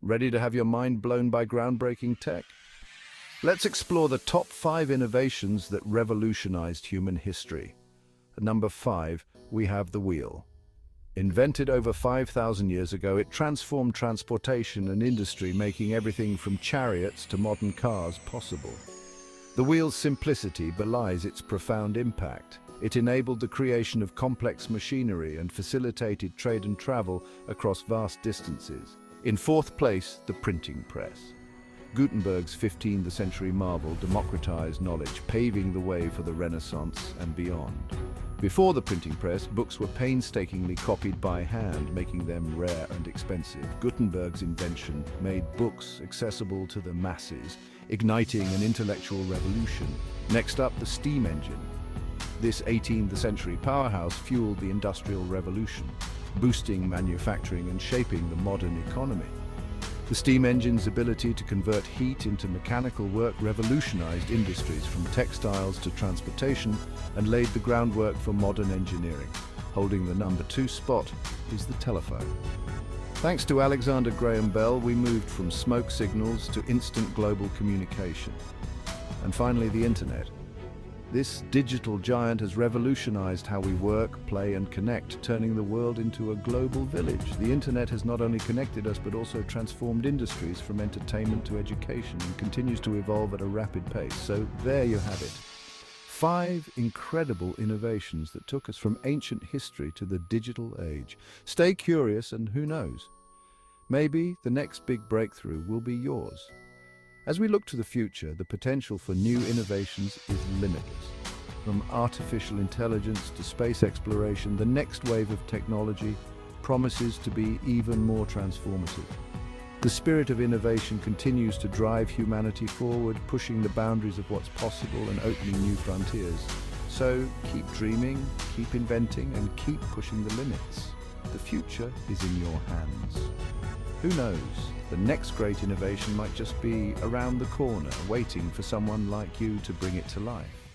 Ready to have your mind blown by groundbreaking tech? Let's explore the top 5 innovations that revolutionized human history. At number 5, we have the wheel. Invented over 5,000 years ago, it transformed transportation and industry, making everything from chariots to modern cars possible. The wheel's simplicity belies its profound impact. It enabled the creation of complex machinery and facilitated trade and travel across vast distances. In 4th place, the printing press. Gutenberg's 15th century marvel democratized knowledge, paving the way for the Renaissance and beyond. Before the printing press, books were painstakingly copied by hand, making them rare and expensive. Gutenberg's invention made books accessible to the masses, igniting an intellectual revolution. Next up, the steam engine. This 18th century powerhouse fueled the Industrial Revolution, boosting manufacturing and shaping the modern economy. The steam engine's ability to convert heat into mechanical work revolutionized industries from textiles to transportation and laid the groundwork for modern engineering. Holding the number 2 spot is the telephone. Thanks to Alexander Graham Bell, we moved from smoke signals to instant global communication. And finally, the internet. This digital giant has revolutionized how we work, play, and connect, turning the world into a global village. The internet has not only connected us, but also transformed industries from entertainment to education and continues to evolve at a rapid pace. So there you have it. 5 incredible innovations that took us from ancient history to the digital age. Stay curious, and who knows? Maybe the next big breakthrough will be yours. As we look to the future, the potential for new innovations is limitless. From artificial intelligence to space exploration, the next wave of technology promises to be even more transformative. The spirit of innovation continues to drive humanity forward, pushing the boundaries of what's possible and opening new frontiers. So keep dreaming, keep inventing, and keep pushing the limits. The future is in your hands. Who knows? The next great innovation might just be around the corner, waiting for someone like you to bring it to life.